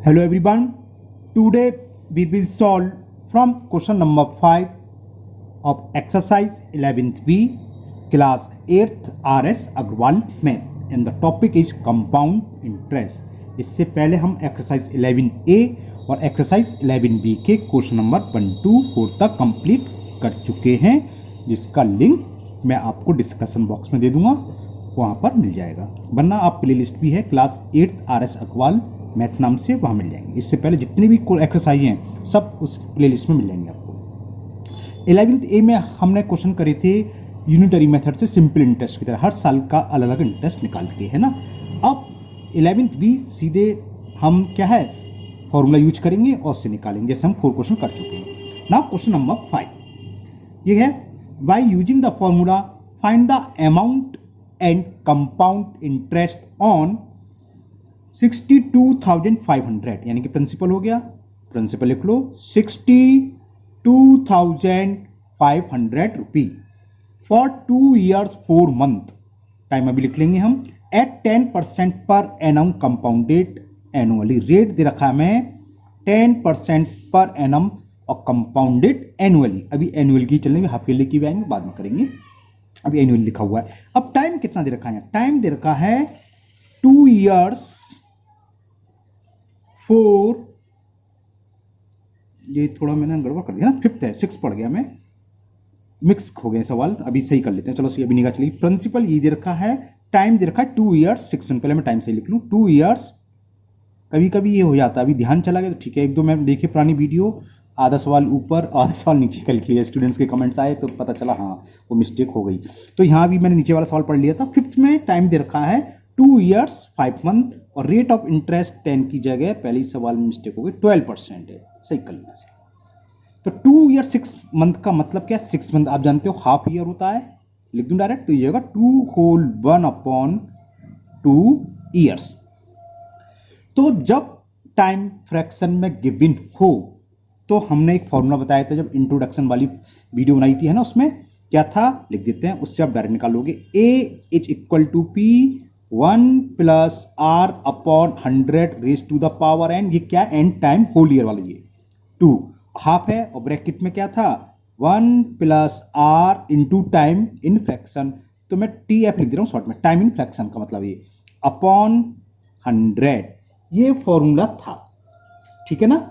Hello everyone. Today we will solve from question number 5 of exercise 11th B class 8th RS Agrawal math and the topic is compound interest. इससे पहले हम exercise 11A और exercise 11B के question number 1 to 4 तक complete कर चुके हैं, जिसका लिंक मैं आपको डिस्कशन बॉक्स में दे दूंगा, वहाँ पर मिल जाएगा। वरना आप प्लेलिस्ट भी है class 8th RS Agarwal maths नाम से, वहाँ मिल जाएंगे। इससे पहले जितनी भी एक्सरसाइज हैं सब उस प्लेलिस्ट में मिल जाएंगे आपको। 11th A में हमने क्वेश्चन करे थे यूनिटरी मेथड से सिंपल इंटरेस्ट की तरह, हर साल का अलग अलग इंटरेस्ट निकाल के, है ना। अब 11th B सीधे हम क्या है फॉर्मूला यूज करेंगे और उससे निकालेंगे, जैसे हम 4 क्वेश्चन कर चुके हैं। नाउ क्वेश्चन नंबर 5 ये है, by using the formula find the amount and compound interest on 62,500, यानी कि प्रिंसिपल हो गया, प्रिंसिपल लिख लो 62,500 rupee for 2 years 4 month, time अभी लिख लेंगे हम, at 10% per annum compounded annually. Rate दे रखा है हमें 10% पर एनम और कंपाउंडेड एनुअली। अभी एनुअल की चलेंगे, हाफ ईयरली की भी आएंगे, बाद में करेंगे। अभी एनुअल लिखा हुआ है। अब टाइम कितना दे रखा है, टाइम दे रखा है 2 years 4, ये थोड़ा मैंने गड़बड़ कर दिया ना, 5th है, 6 पढ़ गया मैं, मिक्स हो गए सवाल, अभी सही कर लेते हैं। चलो अभी निगाह चलिए। प्रिंसिपल ये दे रखा है, टाइम दे रखा है 2 years 6 month, पहले मैं टाइम सही लिख लूँ, 2 years, कभी कभी ये हो जाता है, अभी ध्यान चला गया तो ठीक है। एक दो मैं देखे पुरानी वीडियो, आधा सवाल ऊपर आधा सवाल नीचे कर लिया, स्टूडेंट्स के कमेंट्स आए तो पता चला हाँ वो मिस्टेक हो गई। तो यहाँ भी मैंने नीचे वाला सवाल पढ़ लिया था। 5th में टाइम दे रखा है 2 years 5 month और रेट ऑफ इंटरेस्ट 10 की जगह पहले सवाल में मिस्टेक हो गई, 12% है, सही कर लेना। तो 2 years 6 month का मतलब क्या है, 6 month आप जानते हो हाफ ईयर होता है, लिख दूं डायरेक्ट, तो ये होगा 2 whole 1/2 years। तो जब टाइम फ्रैक्शन में गिवन हो तो हमने एक फॉर्मूला बताया था, जब इंट्रोडक्शन वाली वीडियो बनाई थी, है ना, उसमें क्या था लिख देते हैं, उससे आप डायरेक्ट निकालोगे। A is equal to P 1 + R/100 raise to the power n, ये क्या n टाइम होल ईयर वाला, ये 2 हाफ है, और ब्रैकेट में क्या था 1 + R into time in fraction, तो मैं TF लिख दे रहा हूँ शॉर्ट में, टाइम इन फ्रैक्शन का मतलब ये अपॉन 100, ये फॉर्मूला था, ठीक है ना।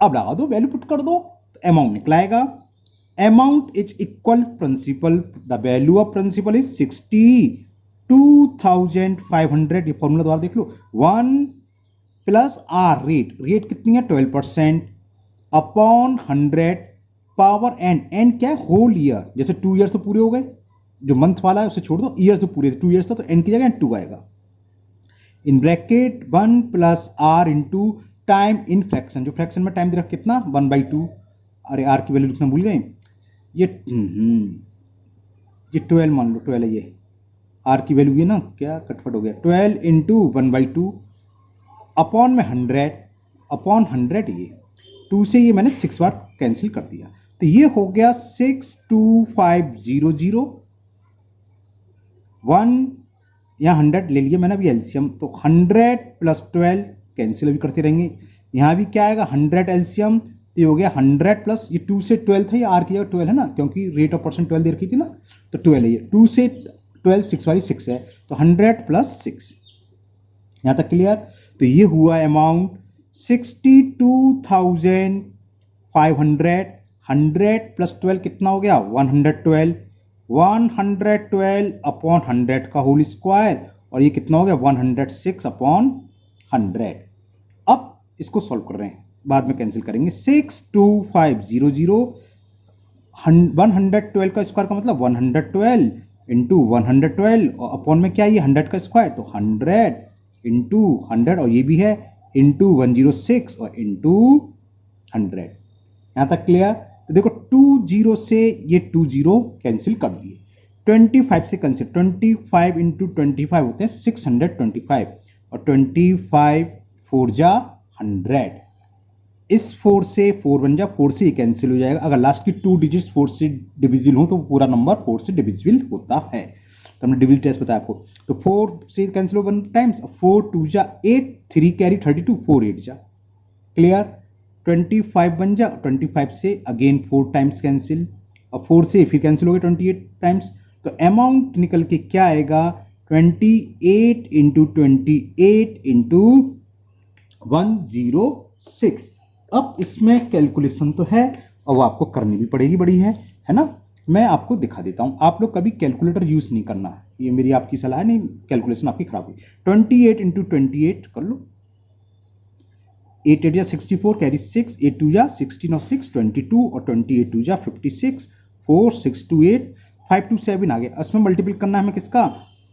अब लगा दो, वैल्यू पुट कर दो, तो अमाउंट निकलाएगा। Amount is equal principal, the value of principal is 62,500, ये फॉर्मूला दोबारा देख लो, 1 + R रेट, रेट कितनी है 12%, अपॉन 100 पावर n, n क्या है होल ईयर, जैसे 2 years तो पूरे हो गए, जो मंथ वाला है उसे छोड़ दो, ईयर्स तो पूरे 2 years था, तो n की जगह 2 आएगा, in bracket 1 + R into time in fraction, जो फ्रैक्शन में टाइम दे रखा कितना 1/2, अरे R की वैल्यू लिखना भूल गए, ये 12 मान लो, 12 है ये, R की वैल्यू ये ना क्या कटफट हो गया, 12 इंटू 1/2 अपॉन में 100, अपॉन 100, ये 2 से ये मैंने 6 बार कैंसिल कर दिया, तो ये हो गया 62500 1, यहाँ 100 ले लिया मैंने अभी एलसीएम, तो 100 + 12 कैंसिल अभी करते रहेंगे, यहाँ भी क्या आएगा 100 एलसीएम, तो ये हो गया 100 प्लस ये 2 से 12 था, ये R की जगह 12 है ना, क्योंकि रेट ऑफ परसेंट 12 दे रखी थी ना, तो 12 है ये, 2 से 12 6 वाली 6 है, तो 100 + 6, यहाँ तक क्लियर। तो ये हुआ अमाउंट 62,500, 100 + 12 कितना हो गया 112, 112 अपॉन 100 का होल स्क्वायर, और ये कितना हो गया 106 अपॉन 100। अब इसको सॉल्व कर रहे हैं, बाद में कैंसिल करेंगे, 62500 112 का स्क्वायर का मतलब 112 इंटू 112 और अपॉन में क्या, ये 100 का स्क्वायर, तो 100 इंटू 100, और ये भी है इंटू 106 और इंटू 100, यहाँ तक क्लियर। तो देखो 20 से ये 20 कैंसिल कर दिए, 25 से कैंसिल, 25 इंटू 25 होते हैं 625, और 25 4 जा 100, इस 4 से 4 बन जा, 4 से ये कैंसिल हो जाएगा, अगर लास्ट की 2 डिजिट्स 4 से डिविजिबल हो तो पूरा नंबर 4 से डिविजिबल होता है, तो हमने डिविजन टेस्ट बताया आपको। तो 4 से कैंसिल हो 1 टाइम्स, 4 2 जा 8, 3 कैरी 32, 4 8 जा क्लियर। 25 बन जा, 25 से अगेन 4 टाइम्स कैंसिल, और 4 से फिर कैंसिल हो गया 28 टाइम्स। तो अमाउंट निकल के क्या आएगा, 28 इंटू 28 इंटू 106। अब इसमें कैलकुलेशन तो है और वो आपको करनी भी पड़ेगी, बड़ी है ना। मैं आपको दिखा देता हूं, आप लोग कभी कैलकुलेटर यूज नहीं करना, ये मेरी आपकी सलाह है, नहीं कैलकुलेशन आपकी खराब हुई। 28 इंटू 28 कर लो, 8 8 जा 64 कैरी 6, 8 2 जा 16 और 6 22 और 28 2 जा 56, 4 6 2 8 5 2 7 आ गया। इसमें मल्टीपल करना है हमें किसका,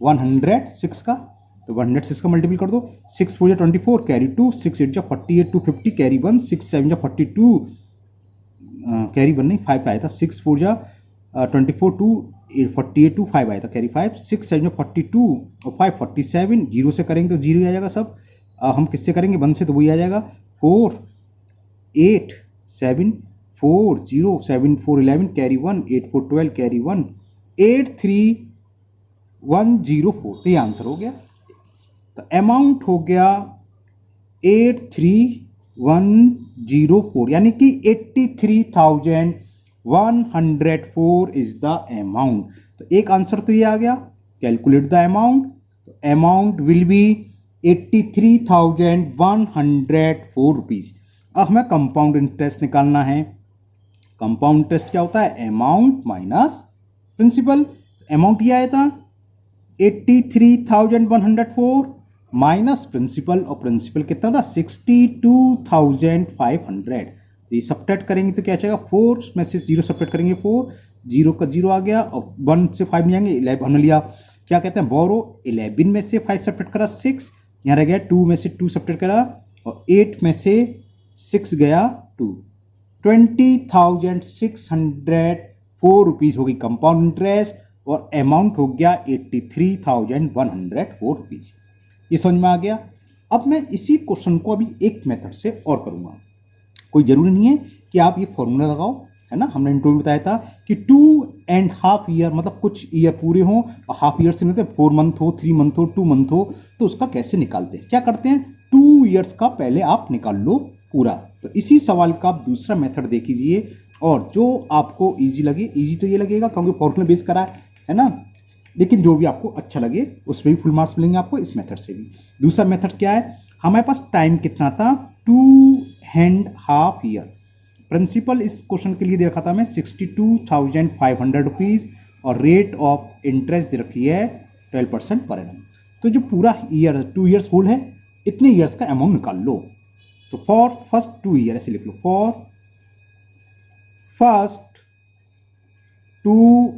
106 का, तो 106 का मल्टीपल कर दो। 6 4 जा 24 कैरी 2, 6 8 जा 48 2 50 कैरी 1, 6 7 जा 42 कैरी 1 नहीं 5 आया था, 6 4 जा 24 2 48 2 5 आया था कैरी 5, 6 7 जा 42 और 5 47, जीरो से करेंगे तो जीरो आ जाएगा सब। हम किससे करेंगे, 1 से, तो वही आ जाएगा 4 8 7 4 0 7 4 11 कैरी 1, 8 4 12 कैरी 1, 8 3 1 0 4। तो ये आंसर हो गया। तो अमाउंट हो गया 83104, यानी कि 83,104 इज द अमाउंट। तो एक आंसर तो ये आ गया, कैलकुलेट द अमाउंट। तो अमाउंट विल बी 83,104 रुपीज। अब हमें कंपाउंड इंटरेस्ट निकालना है। कंपाउंड इंटरेस्ट क्या होता है, अमाउंट माइनस प्रिंसिपल। अमाउंट ये आया था 83,104 माइनस प्रिंसिपल, और प्रिंसिपल कितना था 62,500। तो ये सब्ट्रैक्ट करेंगे तो क्या चाहिए, 4 में से 0 सब्ट्रैक्ट करेंगे 4, 0 का 0 आ गया, और 1 से 5 में जाएंगे 11। हमने लिया क्या कहते हैं बोरो, 11 में से 5 सब्ट्रैक्ट करा 6, यहाँ रह गया 2 में से 2 सब्ट्रैक्ट करा, और 8 में से 6 गया 2, 20,604 रुपीज होगी कंपाउंड इंटरेस्ट, और अमाउंट हो गया 83,104 रुपीज। ये समझ में आ गया। अब मैं इसी क्वेश्चन को अभी एक मेथड से और करूंगा। कोई जरूरी नहीं है कि आप ये फॉर्मूला लगाओ, है ना। हमने इंट्रो में बताया था कि 2.5 ईयर, मतलब कुछ ईयर पूरे हो और हाफ ईयर से मतलब 4 मंथ हो, 3 मंथ हो, 2 मंथ हो, तो उसका कैसे निकालते हैं, क्या करते हैं, 2 ईयर्स का पहले आप निकाल लो पूरा। तो इसी सवाल का आप दूसरा मेथड देख लीजिए, और जो आपको ईजी लगे, ईजी तो ये लगेगा क्योंकि फॉर्मूला बेस करा है ना, लेकिन जो भी आपको अच्छा लगे उसमें भी फुल मार्क्स मिलेंगे आपको इस मेथड से भी। दूसरा मेथड क्या है, हमारे पास टाइम कितना था, 2.5 ईयर। प्रिंसिपल इस क्वेश्चन के लिए दे रखा था हमें 62,500 रुपीज, और रेट ऑफ इंटरेस्ट दे रखी है 12% पर एनम। तो जो पूरा ईयर 2 ईयर्स होल है, इतने ईयर्स का अमाउंट निकाल लो। तो फॉर फर्स्ट 2 ईयर ऐसे लिख लो, फॉर फर्स्ट 2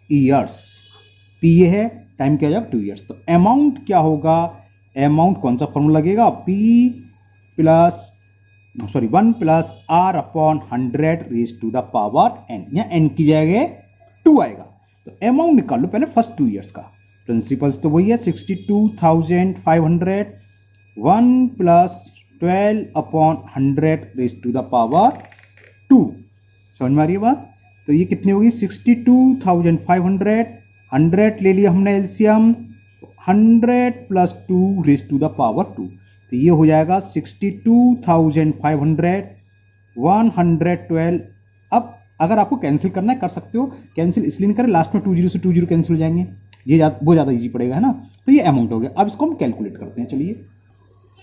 ईयर्स, पी ये है, टाइम क्या जाएगा 2 ईयर्स। तो अमाउंट क्या होगा, अमाउंट कौन सा फॉर्मूला लगेगा, P plus 1 plus R upon 100 raise to the power N, या एन की जगह 2 आएगा। तो अमाउंट निकाल लो पहले फर्स्ट 2 ईयर्स का। प्रिंसिपल्स तो वही है 62,500, 1 plus 12 upon 100 raise to the power 2। समझ में आ रही है बात। तो ये कितनी होगी 62,500, 100 ले लिया हमने LCM, 100 plus 2 raise to the power 2। तो ये हो जाएगा 62,500, 112। अब अगर आपको कैंसिल करना है कर सकते हो, कैंसिल इसलिए नहीं करें, लास्ट में 20 से 20 कैंसिल हो जाएंगे, ये वो ज़्यादा इजी पड़ेगा, है ना। तो ये अमाउंट हो गया। अब इसको हम कैलकुलेट करते हैं, चलिए।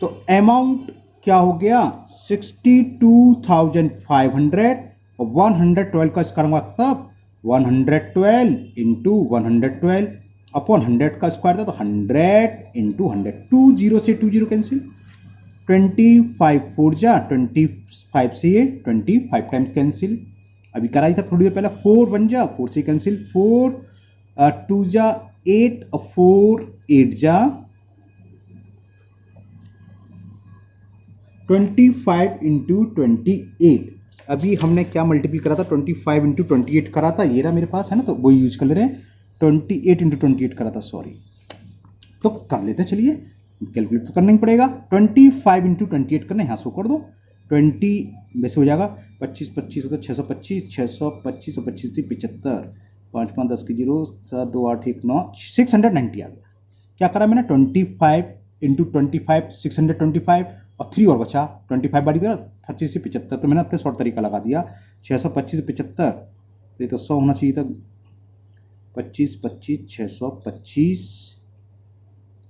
तो अमाउंट क्या हो गया 62,500, और 112 का स्क्वायर होगा तब 112 इंटू 112 अपॉन 100 का स्क्वायर था तो 100 इंटू 100, 2 0 से 2 0 कैंसिल, 25 4 जा 25 से ये 25 टाइम्स कैंसिल। अभी कराई था थोड़ी देर पहले, 4 बन जा 4 से कैंसिल, 4 2 जा 8 और 4 8 जा 25 इंटू 28। अभी हमने क्या मल्टीपल करा था, 25 इंटू 28 करा था, ये रहा मेरे पास, है ना, तो वही यूज कर ले रहे हैं। 28 इंटू 28 करा था, सॉरी, तो कर लेते हैं, चलिए कैलकुलेट तो करना ही पड़ेगा। 25 इंटू 28 करना, यहाँ से कर दो, 20 वैसे हो जाएगा 25 25 होता 625, 625 और 25 75, 5 5 10 की 0, 7 2 8 1 9, 690 आ गया। क्या करा मैंने, 25 इंटू 25 625 और 3 और बचा 25 बारी करा 25 से 75, तो मैंने अपने शॉर्ट तरीका लगा दिया 625 से 75, तो ये तो 100 होना चाहिए था। 25 25 625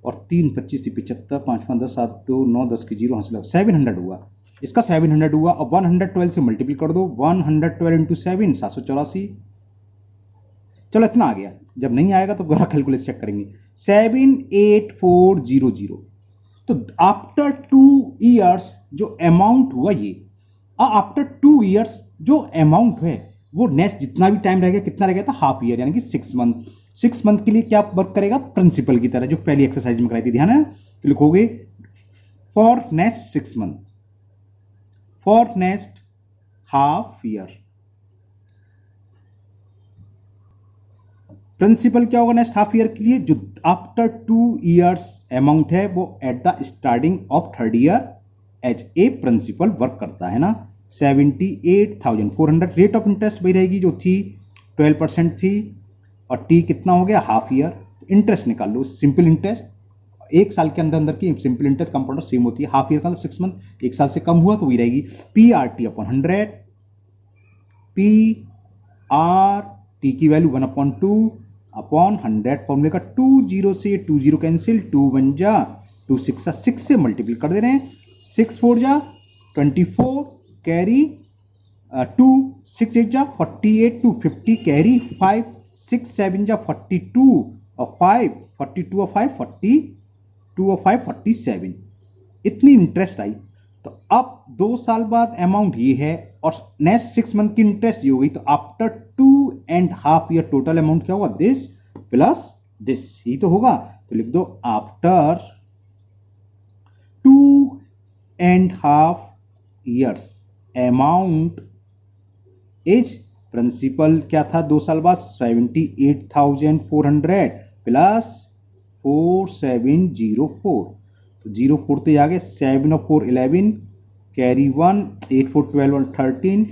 और 3 25 से 75, 5 5 10 7 2 9 10 की 0 हासिल 700 हुआ। इसका 700 हुआ और 112 से मल्टीप्लाई कर दो। 112 इंटू 7 784। चलो इतना आ गया, जब नहीं आएगा तो दोबारा कैलकुलेट चेक करेंगे। 78400। तो आफ्टर 2 ईयर्स जो अमाउंट हुआ ये, आफ्टर 2 ईयर्स जो अमाउंट है वो नेक्स्ट जितना भी टाइम रह गया, कितना रह गया था, हाफ ईयर, यानी कि 6 मंथ। 6 मंथ के लिए क्या वर्क करेगा, प्रिंसिपल की तरह जो पहली एक्सरसाइज में कराई थी, ध्यान है। तो लिखोगे for next 6 month, for next half year. Principal क्या होगा नेक्स्ट हाफ ईयर के लिए, जो आफ्टर 2 ईयर्स अमाउंट है वो at the starting of third year as a principal work करता है ना। 78,400। रेट ऑफ इंटरेस्ट वही रहेगी जो थी, 12% थी, और टी कितना हो गया, हाफ ईयर। इंटरेस्ट निकाल लो, सिंपल इंटरेस्ट, एक साल के अंदर अंदर की सिंपल इंटरेस्ट कंपाउंड सेम होती है। हाफ ईयर का 6 मंथ, एक साल से कम हुआ तो वही रहेगी। PRT अपॉन 100, PRT की वैल्यू 1/2 अपॉन 100। फॉर्मूले का 20 से 20 कैंसिल, 2 1 जा 2 6 6 से मल्टीप्लाई कर दे रहे हैं। 6 4 जा 24 कैरी 2, 6 8 जा 48 2 50 कैरी 5, 6 7 जा 42 और 5 42 और 5 42 और 5 47। इतनी इंटरेस्ट आई। तो अब 2 साल बाद अमाउंट ये है और नेक्स्ट 6 मंथ की इंटरेस्ट ये हो गई। तो आफ्टर 2.5 ईयर टोटल अमाउंट क्या होगा, दिस प्लस दिस ही तो होगा। तो लिख दो after 2.5 years amount is principal क्या था 2 साल बाद, 78,400 प्लस 4704। तो 04 तो आ गए, 7 और 4 11 कैरी 1, 8 4 12 और 13,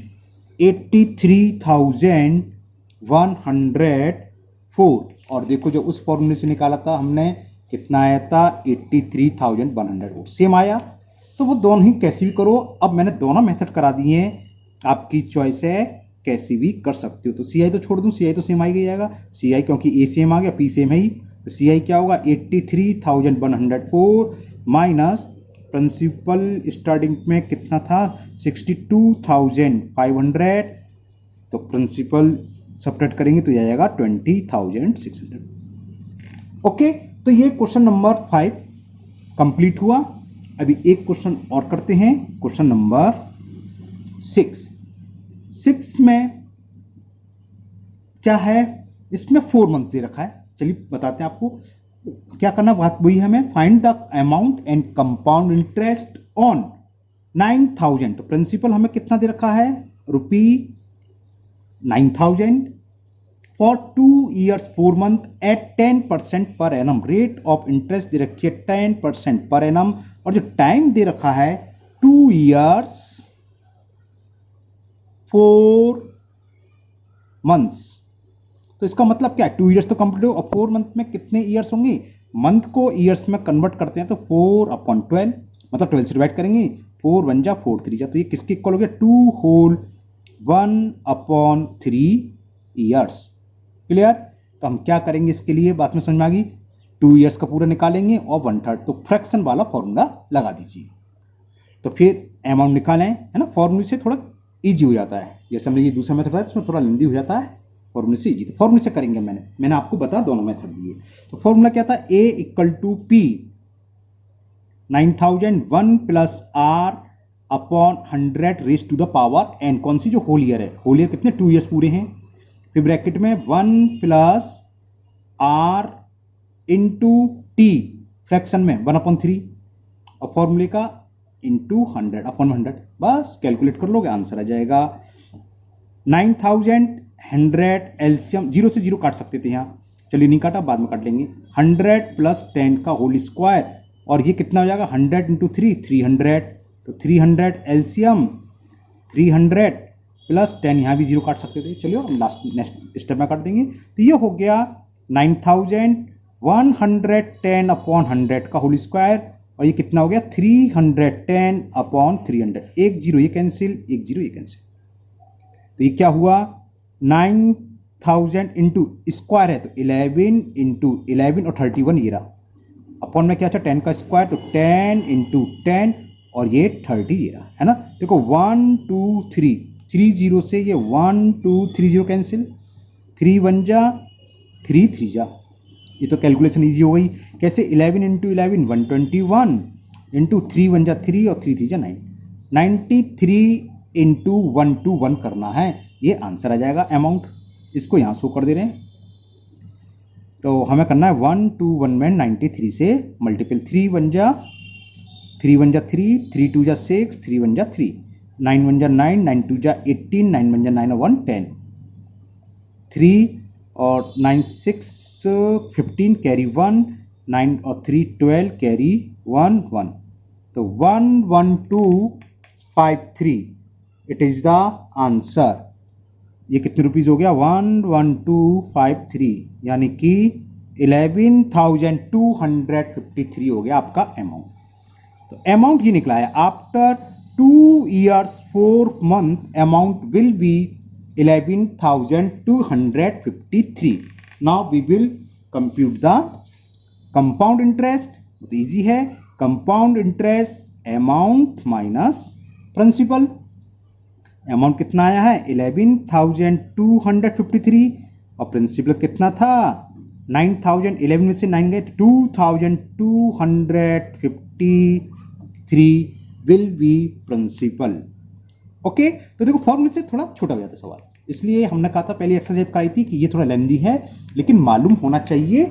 83,104। और देखो जो उस फॉर्मूले से निकाला था हमने, कितना आया था, 83,104 सेम आया। तो वो दोनों ही कैसे भी करो। अब मैंने दोनों मेथड करा दिए हैं, आपकी चॉइस है, कैसे भी कर सकते हो। तो CI तो छोड़ दूं, CI तो सेम आई जाएगा, CI क्योंकि A सेम आ गया, P सेम है ही। तो CI क्या होगा, 83,104 माइनस प्रिंसिपल स्टार्टिंग में कितना था, 62,500। तो प्रिंसिपल सब्ट्रैक्ट करेंगे तो यह आएगा 20,600। ओके, तो ये क्वेश्चन नंबर 5 कंप्लीट हुआ। अभी एक क्वेश्चन और करते हैं, क्वेश्चन नंबर 6 में क्या है, इसमें 4 मंथ दे रखा है। चलिए बताते हैं आपको क्या करना। बात वही है, हमें find the amount and compound interest on 9,000। तो प्रिंसिपल हमें कितना दे रखा है, ₹9,000 for 2 years 4 month at 10% per annum. Rate of interest दे रखी है 10% पर एनम, और जो टाइम दे रखा है 2 ईयर्स 4 मंथ्स। तो इसका मतलब क्या है, 2 ईयर्स तो कंप्लीट हो और 4 मंथ में कितने ईयर्स होंगे, मंथ को ईयर्स में कन्वर्ट करते हैं तो 4/12, मतलब 12 से डिवाइड करेंगे, 4 1 जा 4 3 जा, तो ये किसके इक्वल हो गया, 2 होल 1/3 ईयर्स। क्लियर। तो हम क्या करेंगे इसके लिए, बात में समझ में आ गई। 2 ईयर्स का पूरा निकालेंगे और 1/3, तो फ्रैक्शन वाला फॉर्मूला लगा दीजिए। तो फिर अमाउंट निकालें, है ना, फॉर्मूले से थोड़ा इजी हो जाता है। जैसे हमने ये दूसरा मेथड बताया इसमें थोड़ा लेंदी हो जाता है, फॉर्मूले से इजी। तो फॉर्मूले से करेंगे, मैंने आपको बता दोनों मेथड दिए। तो फॉर्मूला क्या था, A = P 9,001 plus R upon 100 raise to the power n। कौन सी, जो होल ईयर है, होल ईयर कितने, 2 ईयर्स पूरे हैं। फिर ब्रैकेट में 1 plus R into T fraction में 1/3 और फॉर्मूले का इंटू 100/100। बस कैलकुलेट कर लोगे, आंसर आ जाएगा। 9,100 एलसीएम 0 से 0 काट सकते थे यहाँ, चलिए नहीं काटा, बाद में काट लेंगे। 100 प्लस 10 का होल स्क्वायर, और ये कितना हो जाएगा, 100 इंटू 3 300। तो 300 एलसीएम 300 प्लस 10, यहाँ भी 0 काट सकते थे, चलिए हम लास्ट नेक्स्ट स्टेप में काट देंगे। तो ये हो गया 9,000 110 अपॉन 100 का होल स्क्वायर, और ये कितना हो गया 310 अपॉन 300, एक जीरो ये कैंसिल, एक जीरो ये कैंसिल, तो ये क्या हुआ 9000 इंटू स्क्वायर है तो 11 इंटू 11 और 31 ये रहा, अपॉन में क्या था 10 का स्क्वायर तो 10 इंटू 10 और ये 30 ये रहा, है ना। देखो 1 2 3 30 से ये 1 2 30 कैंसिल, 3 1 जा 3 3 जा, ये तो कैलकुलेशन इजी हो गई। कैसे 11 इंटू 11 121 इंटू 3 1 जा 3 और 3 3 जा 9, 93 इंटू 121 करना है, ये आंसर आ जाएगा अमाउंट। इसको यहाँ शो कर दे रहे हैं, तो हमें करना है 121 में 93 से मल्टीपल, 3 1 जा 3 1 जा 3, 3 2 जा 6, 3 1 जा 3, 9 1 जा 9, 9 2 जा 18, 9 1 जा 9 और 1 10, 3 और 9 6 15 कैरी 1, 9 और 3 12 कैरी 1 1, तो 11253 इट इज द आंसर। ये कितने रुपीज हो गया 11253, यानी कि 11,253 हो गया आपका अमाउंट। तो अमाउंट ये निकला है after 2 years 4 month amount will be 11,253। Now we will compute the compound interest, तो इजी है, compound interest amount minus principal. Amount कितना आया है 11,253 और प्रिंसिपल कितना था 9,000, 11 में से 9 गए 2,253 विल बी प्रिंसिपल। ओके, तो देखो फॉर्मूले से थोड़ा छोटा हो जाता है सवाल, इसलिए हमने कहा था पहली एक्सरसाइज कराई थी कि ये थोड़ा लेंदी है, लेकिन मालूम होना चाहिए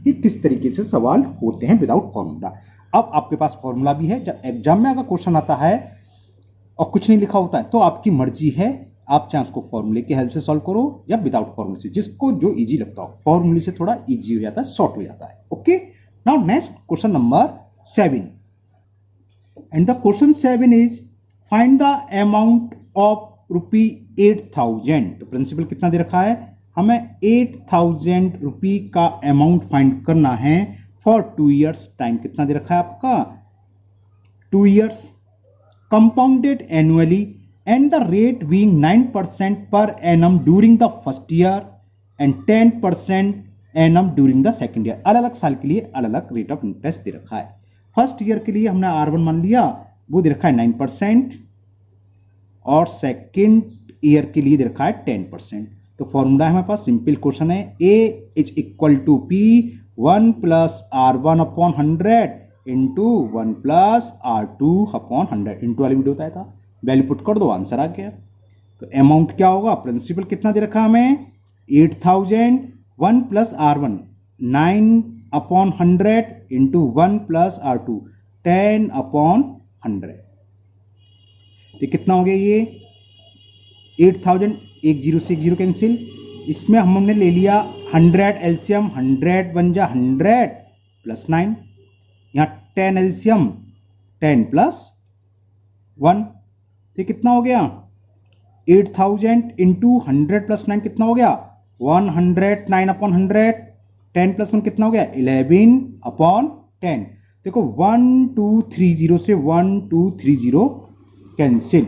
कि किस तरीके से सवाल होते हैं विदाउट फॉर्मूला। अब आपके पास फॉर्मूला भी है, जब एग्जाम में अगर क्वेश्चन आता है और कुछ नहीं लिखा होता है तो आपकी मर्जी है, आप चाहे उसको फॉर्मूले की हेल्प से सॉल्व करो या विदाउट फॉर्मूले से, जिसको जो इजी लगता हो। फॉर्मूले से थोड़ा इजी हो जाता है, शॉर्ट हो जाता है। Okay, now next question number 7, and the question 7 is find the amount of rupee 8,000। तो प्रिंसिपल कितना दे रखा है, हमें 8,000 रुपी का अमाउंट फाइंड करना है फॉर 2 years। टाइम कितना दे रखा है आपका 2 years, compounded annually and the rate being 9% per annum during the first year and 10% annum during the second year। अलग अलग साल के लिए अलग अलग रेट ऑफ इंटरेस्ट दे रखा है। फर्स्ट ईयर के लिए हमने R1 मान लिया, वो दे रखा है 9%, और सेकेंड ईयर के लिए दे रखा है 10%। तो फॉर्मूला हमारे पास सिंपल क्वेश्चन है, A is equal to P 1 plus R1 upon 100 into 1 plus R2 upon 100, into वाली वीडियो बताया था, वैल्यू पुट कर दो, आंसर आ गया। तो अमाउंट क्या होगा, प्रिंसिपल कितना दे रखा हमें 8,000, 1 plus R1 9 upon 100 into 1 plus R2 10 upon 100, तो कितना हो गया ये 8,000, एक जीरो से एक जीरो कैंसिल, इसमें हमने ले लिया 100 एलसीएम, 100 बन जा 100 प्लस 9, यहाँ 10 एलसीएम 10 प्लस 1, तो कितना हो गया 8,000 इंटू 100 प्लस 9 कितना हो गया 109 अपॉन 100, 10 प्लस 1 कितना हो गया 11 अपॉन 10। देखो 1230 से 1230 कैंसिल,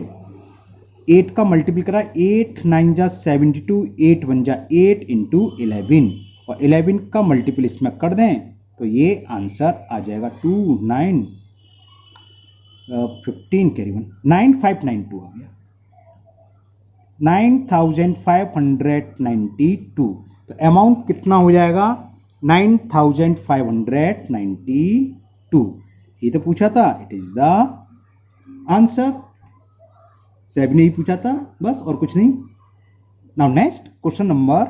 8 का मल्टीपल करा 8 9 जा 72, 8 1 जा 8 इंटू 11, और 11 का मल्टीपल इसमें कर दें तो ये आंसर आ जाएगा 15 कैरी 1 9592 आ गया 9592। तो अमाउंट कितना हो जाएगा 9592, ये तो पूछा था, इट इज द आंसर। 7 ने ही पूछा था बस, और कुछ नहीं। Now next question number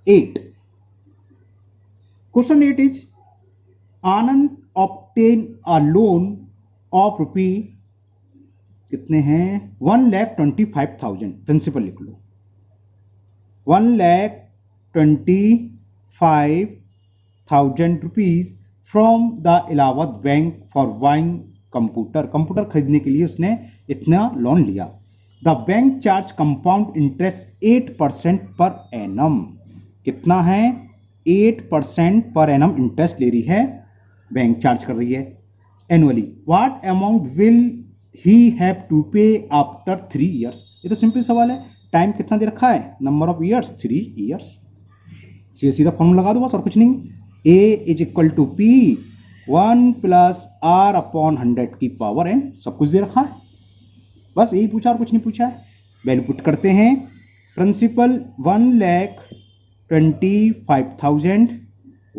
8, question 8 is Anand obtain a loan of rupee कितने हैं 1,25,000, प्रिंसिपल लिख लो 1,25,000 rupees from the Allahabad bank for buying computer खरीदने के लिए उसने इतना लोन लिया। The bank charge compound interest 8% per annum, कितना है 8% पर एनम इंटरेस्ट ले रही है, बैंक चार्ज कर रही है annually. What amount will he have to pay after 3 years. ये तो सिंपल सवाल है, टाइम कितना दे रखा है, नंबर ऑफ ईयर्स 3 ईयर्स। सीधा सीधा फॉर्मूला लगा दो बस, और कुछ नहीं। A is equal to P 1 plus R upon 100 की पावर एन, सब कुछ दे रखा है, बस यही पूछा और कुछ नहीं पूछा है। वैल्यू पुट करते हैं। Principal 1,25,000,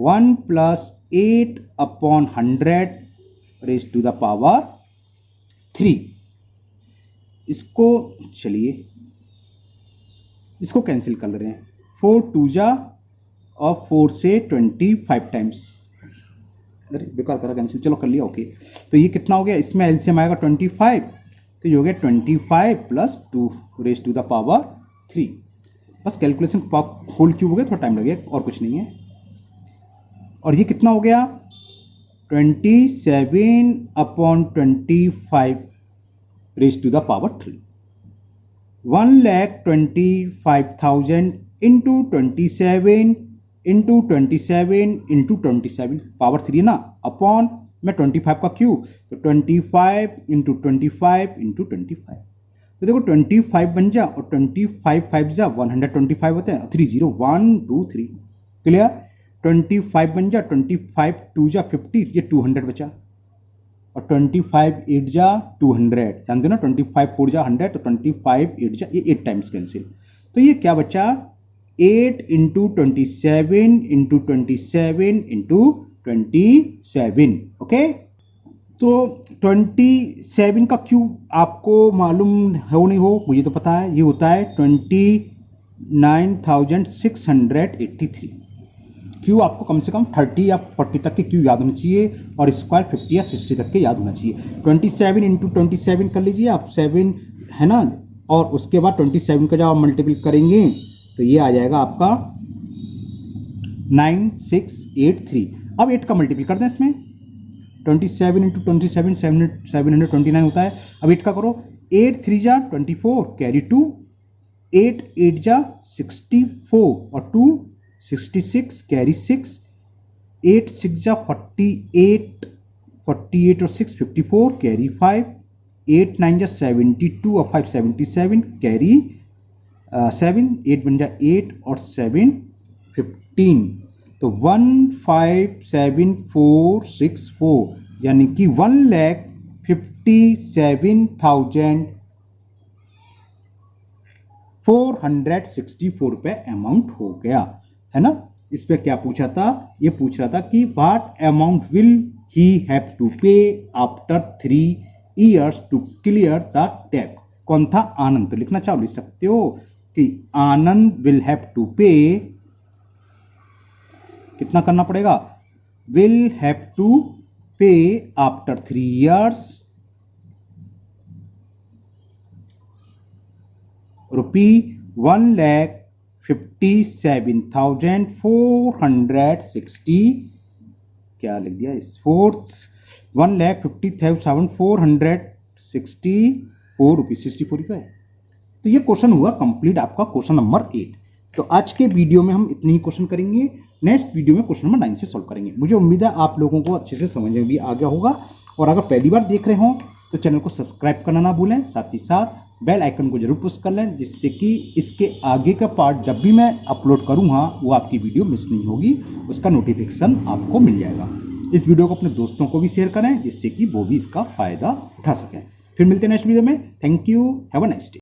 1 plus 8 upon 100 raise to the power 3। इसको चलिए इसको कैंसिल कर रहे हैं, 4 2 जा और 4 से 25 टाइम्स, अरे बेकार करा कैंसिल, चलो कर लिया ओके। तो ये कितना हो गया, इसमें एलसीएम आएगा 25, तो ये हो गया 25 plus 2 raise to the power 3। बस कैलकुलेशन होल क्यूब हो गया, थोड़ा टाइम लगेगा और कुछ नहीं है। और ये कितना हो गया 27 upon 25 raise to the power 3। 1,25,000 into 27 into 27 into 27 power 3 है ना, अपॉन में 25 का क्यूब, तो 25 इंटू 25 इंटू 25। तो देखो 25 बन जा और 25 5 जा 125 होते हैं, 3 0 1 2 3 क्लियर। 25 बन जा, 25 2 जा 50, ये 200 बचा, और 25 8 जा 200, जानते हो ना 25 4 जा 100, तो 25 8 जा, ये 8 टाइम्स कैंसिल। तो ये क्या बचा 8 इंटू 27 इंटू 27 इंटू 27, ओके। तो 27 का क्यूब आपको मालूम हो नहीं हो, मुझे तो पता है, ये होता है 29,683। क्यू आपको कम से कम 30 या 40 तक के क्यू याद होना चाहिए, और स्क्वायर 50 या 60 तक के याद होना चाहिए। 27 इंटू 27 कर लीजिए आप, 7 है ना, और उसके बाद 27 का जब आप मल्टीपल करेंगे तो ये आ जाएगा आपका 9683। अब 8 का मल्टीपल कर दें इसमें, 27 इंटू 27 729 होता है। अब 8 का करो, 8 3 जा 24 कैरी 2, 8 8 जा 64 और 2 66 कैरी 6, 8 6 जा 48 48 और 6 54 कैरी 5, 8 9 जा 72 और 5 77 कैरी 7, 8 बन जा 8 और 7 15, तो 157464, यानी कि 1,57,464 रुपये अमाउंट हो गया, है ना। इस पे क्या पूछा था, ये पूछ रहा था कि what amount will he have to pay after 3 years to clear the debt. कौन था, आनंद। तो लिखना चाहो लिख सकते हो कि आनंद विल हैव टू पे, कितना करना पड़ेगा, will have to pay after 3 years ₹1,57,460, क्या लिख दिया इस 1,57,464 रुपीज 64 रुपये। तो ये क्वेश्चन हुआ कंप्लीट आपका क्वेश्चन नंबर 8। तो आज के वीडियो में हम इतने ही क्वेश्चन करेंगे, नेक्स्ट वीडियो में क्वेश्चन नंबर 9 से सॉल्व करेंगे। मुझे उम्मीद है आप लोगों को अच्छे से समझ में भी आ गया होगा, और अगर पहली बार देख रहे हो तो चैनल को सब्सक्राइब करना ना भूलें, साथ ही साथ बेल आइकन को जरूर प्रेस कर लें, जिससे कि इसके आगे का पार्ट जब भी मैं अपलोड करूँगा वो आपकी वीडियो मिस नहीं होगी, उसका नोटिफिकेशन आपको मिल जाएगा। इस वीडियो को अपने दोस्तों को भी शेयर करें, जिससे कि वो भी इसका फ़ायदा उठा सकें। फिर मिलते हैं नेक्स्ट वीडियो में। Thank you, have a nice day.